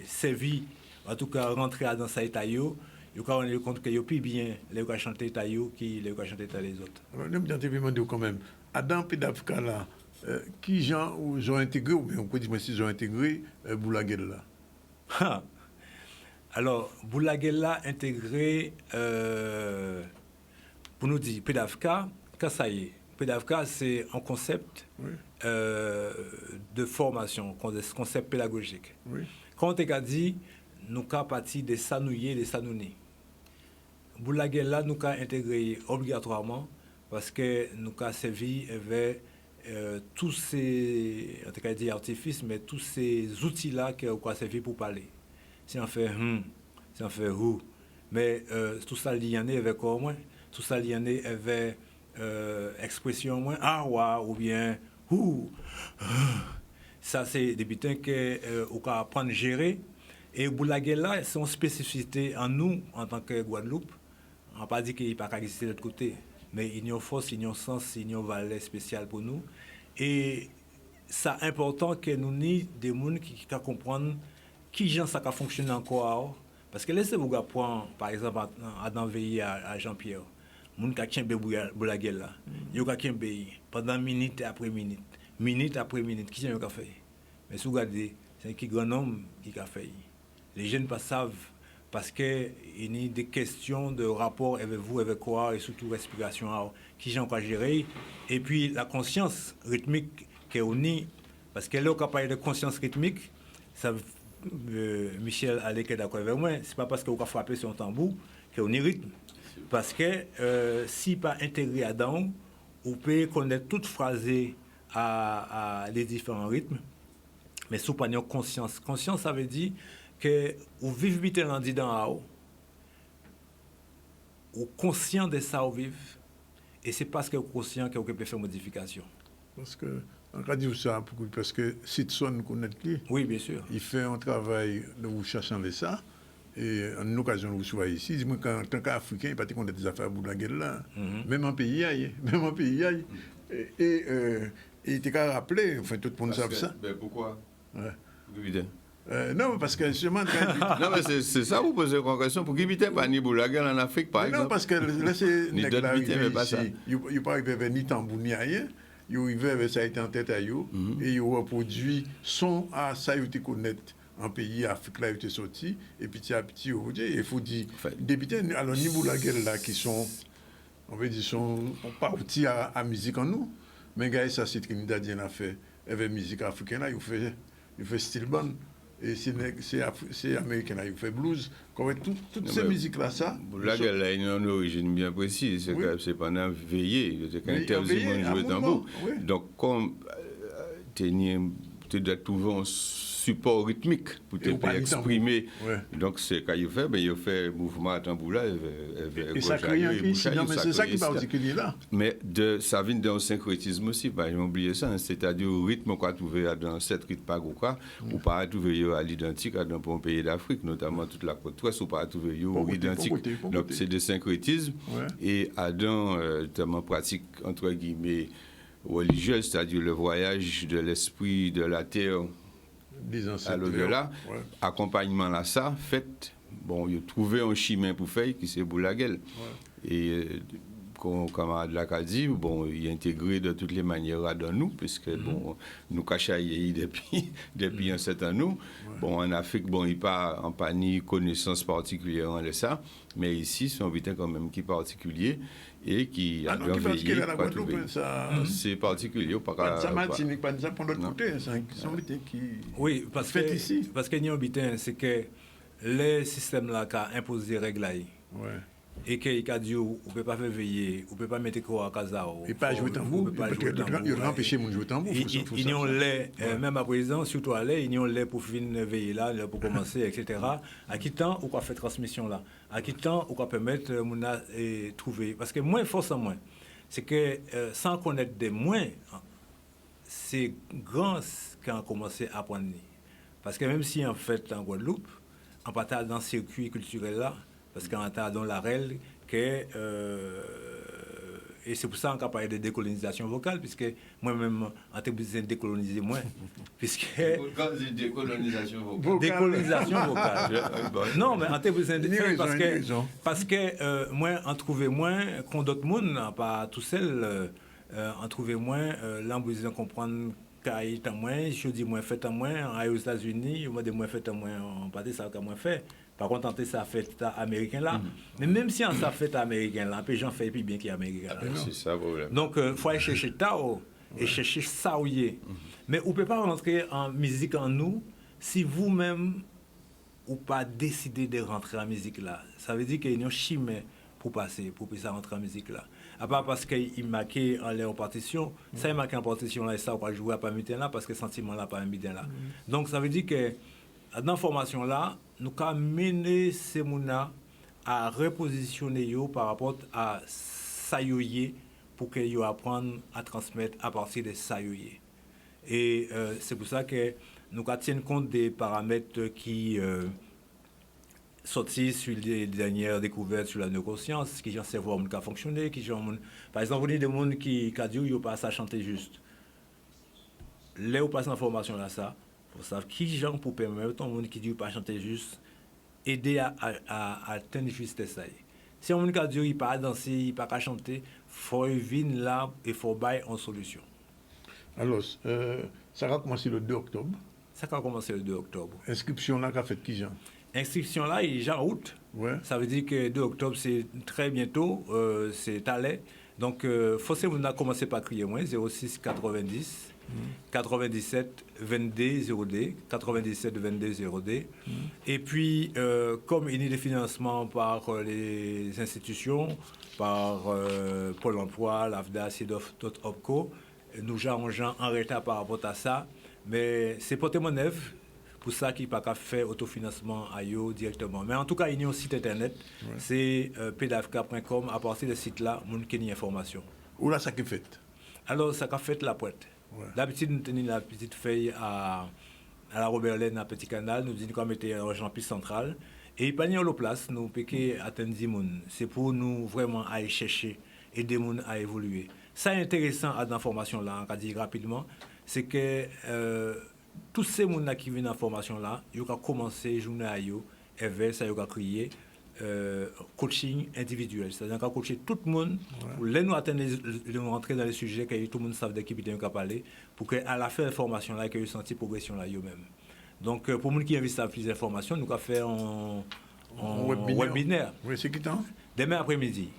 servir, en tout cas rentrer dans sa état, ils se rendent compte qu'ils ont plus bien les gens chanter taillot qui les gens chanter les autres. Nous me demandons quand même. Adam Pédafka là, qui gens ont intégré, ou bien on peut dire s'ils ont intégré Boulaguella là? Alors, Boulaguella intégré, pour nous dire, Pédafka, qu'est-ce que ça y est? Pédafka, c'est un concept de formation, concept pédagogique. Oui. Quand on a dit, nous avons parti des sanouillés, des sanounis. Boulaguella, nous avons intégré obligatoirement, parce que nous avons servi avec tous ces artifices, mais tous ces outils-là qui ont servi pour parler. Si on fait si on fait ou, mais tout ça lié avec quoi au moins, tout ça lié avec expression au moins, ah ouais, ou bien ou. Ça, c'est des butins qu'on peut apprendre à gérer. Et Boulaguella, c'est une spécificité en nous, en tant que Guadeloupe. On n'a pas dit qu'il n'y a pas qu'à exister de l'autre côté. Mais il y a une force, il y a un sens, il y a une valeur spéciale pour nous. Et c'est important que nous ayons des gens qui comprennent qui gens ça fonctionne encore. Parce que laissez-vous prendre, par exemple, à veiller à Jean-Pierre. Les gens qui ont Boulaguella, ils ont pendant minute après minute. Minute après minute, qui ont fait. Mais si vous regardez, c'est un grand homme qui a fait. Les jeunes ne savent parce qu'il y a des questions de rapport avec vous, avec quoi, et surtout respiration, qui j'ai encore géré. Et puis la conscience rythmique qu'on a, parce que là, quand on parle de conscience rythmique, ça, Michel allait d'accord avec moi, c'est pas parce qu'on a frappé sur un tambour qu'on y rythme. Parce que si pas intégré à dedans, on peut connaître toute phrasée à les différents rythmes, mais sous pas conscience. Conscience, ça veut dire que vous vivez vite lundi dans haut, ou conscient de ça, vous vivez, et c'est parce que vous conscient que vous pouvez faire modification. Parce que, on va dire ça, parce que Sitson connaît qui. Oui, bien sûr. Il fait un travail de vous cherchant de ça. Et en occasion de vous soyez ici, dis-moi qu'en tant qu'Africain, il n'y a pas des affaires pour la guerre là. Même en pays, même en pays. Et il t'a rappelé, enfin tout le monde sait ça. Ben pourquoi? Ouais. Non, parce que justement... non, mais c'est ça, vous posez une question. Pour qui habite pas ni pour la guerre en Afrique, par exemple? Non, parce que là, c'est... Ni d'autres habitants, mais pas ça. Il n'y a pas arrivé ni tambour ni rien. Il arrivé avec ça a été en tête à eux. Et il a reproduit son à ça, il te connaît. En pays Afrique là, il était sorti. Et petit à petit, il faut dire... Des habitants, alors, niveau de la guerre là, qui sont... On veut dire, sont partis à musique en nous. Mais gars, ça, c'est Trinidadien a fait. Avec musique africaine là, il fait style band. Et c'est américain là, il fait blues. Toutes ces musiques-là, ça... La gueule, là, il y a une origine bien précise. C'est pendant veillée. C'est quand interdit de jouer tambour. Donc, comme tu dois trouver un support rythmique pour te exprimer. Donc, c'est quand il fait mouvement à tambour là. Et ça crée un cri. Non, mais c'est ça qui est particulier là. Mais ça vient d'un syncrétisme aussi. Pas oublier ça. C'est-à-dire au rythme qu'on a trouvé dans cette rythme pas quoi, ou pas trouver à l'identique dans un pays d'Afrique, notamment toute la côte ouest, ou pas trouver l'identique. Donc, c'est des syncrétismes. Et dans notamment pratique, entre guillemets, religieuse, c'est-à-dire le voyage de l'esprit de la terre à l'au-delà, accompagnement là, ça, fait, bon, il a trouvé un chemin pour faire, qui c'est Boulaguel. Et comme camarade l'a dit, bon, il est intégré de toutes les manières dans nous, puisque, bon, nous cachaillons depuis un certain temps. Bon, en Afrique, bon, il pas en panique, connaissance particulière de ça, mais ici, c'est un butin quand même qui est particulier. Et qui a bien veillé. C'est particulier. Ça Martinique, pas ça pour l'autre côté. C'est un butin qui fait ici. Parce qu'il y a un butin, c'est que le système là qui a imposé des règles et qu'il a dit, on ne peut pas faire veiller, on ne peut pas mettre quoi à casa. Et pas jouer tambour, il a empêché de jouer tambour. Ils y ont l'air, même à présent, surtout à l'air, ils y ont l'air pour finir veiller là, pour commencer, etc. À qui temps, on peut faire transmission là? À qui temps, on peut permettre de trouver? Parce que moins, force en moins, c'est que sans connaître des moins, c'est grand qui ont commencé à apprendre. Parce que même si en fait, en Guadeloupe, on partage dans ce circuit culturel là, parce qu'on a dans la règle que... et c'est pour ça qu'on parle de décolonisation vocale, puisque moi-même, en termes de décoloniser moins. Puisque... Décolonisation vocale. Décolonisation vocale. Non, mais en termes de... Parce que moi, en trouver moins, qu'on d'autres mondes, pas tout seul, en trouver moins, l'embouisant comprendre qu'il y a moins, je dis moins fait en moins, aux États-Unis, moi, des moins fait en moins, on parle de ça qu'on moins fait. Par contre, ça fait américain là. Mais même si on ça fait américain là, les gens font plus bien qu'il y a américain là. C'est ça le problème. Donc, il faut aller chercher Tao et chercher ça où il est. Mais on ne peut pas rentrer en musique en nous si vous-même ou pas décidé de rentrer en musique là. Ça veut dire qu'il y a un chemin pour passer, pour que ça rentre en musique là. À part parce qu'il marquait en l'air en partition, ça il marqué en partition là et ça on va jouer à pas mutin là parce que sentiment là pas un mutin là. Donc ça veut dire que dans la formation là, nous avons mené ces gens à repositionner par rapport à sayoyer pour qu'ils apprennent à transmettre à partir de sayoyer. Et c'est pour ça que nous tenons compte des paramètres qui sortis sur les dernières découvertes sur la neuroscience, qui ont savoir comment fonctionner, par exemple, vous avez des gens qui disent qu'ils ne pas à chanter juste. Là, vous passez l'information là, ça. Pour savoir qui gens pour permettre au monde qui dit pas chanter juste aider à atteindre juste ça. Si on dit qu'il pas danser, il pas chanter, faut venir là et faut bailler en solution. Alors ça va commencer le 2 octobre. Ça va commencer le 2 octobre. Inscription là qu'a fait qui gens? Inscription là, il est déjà en août. Ouais. Ça veut dire que 2 octobre c'est très bientôt, c'est à l'air. Donc forcément on a commencé par crier moins 06 90 97 22 0D, 97 22 0D. Et puis, comme il y a des financements par les institutions, par Pôle emploi, l'AFDA, CEDOF, OPCO, nous arrangeons en retard par rapport à ça. Mais c'est pour témoin neuf, pour ça qu'il n'y a pas qu'à faire autofinancement à eux directement. Mais en tout cas, il y a un site internet, c'est pedafka.com. À partir de ce site-là, on a une information. Où là, ça qui fait? Alors, ça a fait la pointe. D'habitude, nous tenons la petite feuille à la Robert-Hélène, à Petit Canal, nous disons qu'on mettait en piste centrale. Et pas n'y a la place, nous pouvons atteindre 10 personnes. C'est pour nous vraiment aller chercher, aider les gens à évoluer. Ça est intéressant à l'information-là, on va dire rapidement, c'est que tous ces gens qui viennent dans l'information-là, ils ont commencé la journée à eux, et vers ça, ils ont créé coaching individuel. C'est-à-dire qu'on a coaché tout le monde pour les nous atteindre, rentrer dans les sujets que tout le monde savent de qui ils ont parler, pour qu'à la fin de la formation-là, qu'ils aient senti progression là eux-mêmes. Donc, pour les gens qui investissent plus d'informations, nous avons fait un webinaire. Oui, c'est qui temps? Demain après-midi.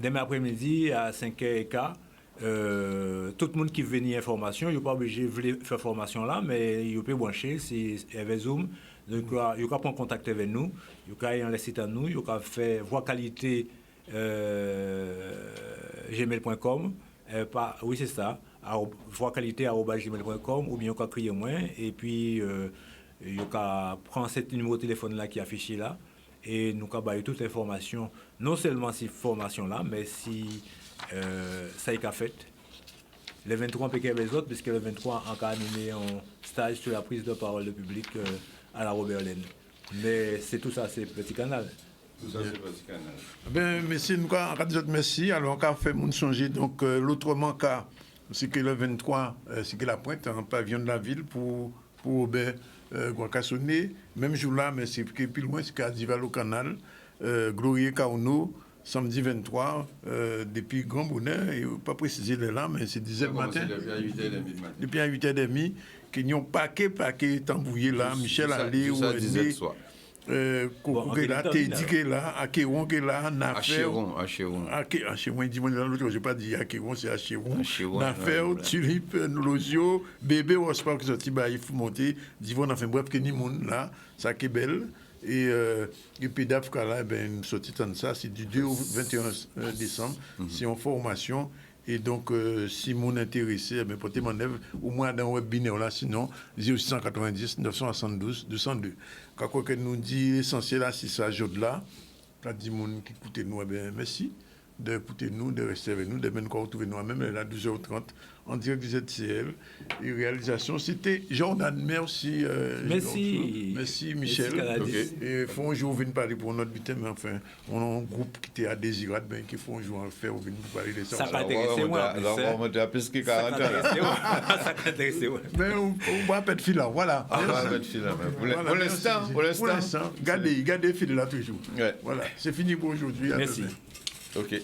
Demain après-midi, à 5h15, tout le monde qui veut venir information, il n'est pas obligé de faire formation là, mais il peut brancher, c'est avec Zoom. Donc, il peut prendre contact avec nous, il peut aller dans le site à nous, il peut faire voix qualité gmail.com. Oui, c'est ça. voixqualité@gmail.com ou bien on peut crier moins et puis il peut prendre ce numéro de téléphone là qui est affiché là et nous avons toute l'information, non seulement cette formation là, mais si ça est fait. Le 23 on peut avec les autres, puisque le 23 on a animé un stage sur la prise de parole du public à la Robert-Hélène. Mais c'est tout ça, c'est Petit Canal. Tout ça, c'est Petit Canal. Ben, merci, nous avons dit merci. Alors, on a fait mon changer. Donc, l'autrement cas, c'est que le 23, c'est que la pointe en pavillon de la ville pour Robert Guacassonné. Même jour-là, mais c'est que plus loin, c'est qu'à Dival au Canal, Glorieux Kauno, samedi 23, depuis Grand Bonheur, et pas préciser là, mais c'est 10h matin. Depuis à 8h30, qu'ils n'ont pas tambouillé là, Michel Allé ou Edmé. Koukou qui est là, Teddy qui est là, Akéron qui est là, Nafer. Acheron, il dit, l'autre, je n'ai pas dit Akéron, c'est Acheron. Nafer, Tulipe, Nolosio, Bébé, Ospa, qui sorti, il faut monter. Divon, on a fait bref, que ni monde là, ça qui est belle. Et puis d'Afrique là, nous sorti dans ça, c'est du 2 au 21 décembre. C'est en formation. Et donc, si mon intéressé, portez mon œuvre, au moins dans le webinaire là, sinon, 0690 972 202. Quand que nous dit l'essentiel là, c'est ça, jour là, quand dit mon qui écoute nous, merci d'écouter nous, de rester avec nous, de même qu'on retrouve nous-mêmes à 12h30 en direct du ZCL. Et réalisation, c'était Jordan. Merci. Merci Michel. Et font un jour, venir parler pour notre bulletin, mais enfin, on a un groupe qui était à Désirat, ben, qui font un jour en faire, venir nous parler de ça. Ça va intéresser moi. On va déjà plus que 40 ans. Ça va intéresser moi. Mais on va pas de fil là, voilà. On va pas de fil là. Pour l'instant, gardez fil là toujours. Voilà, c'est fini pour aujourd'hui. Merci. OK.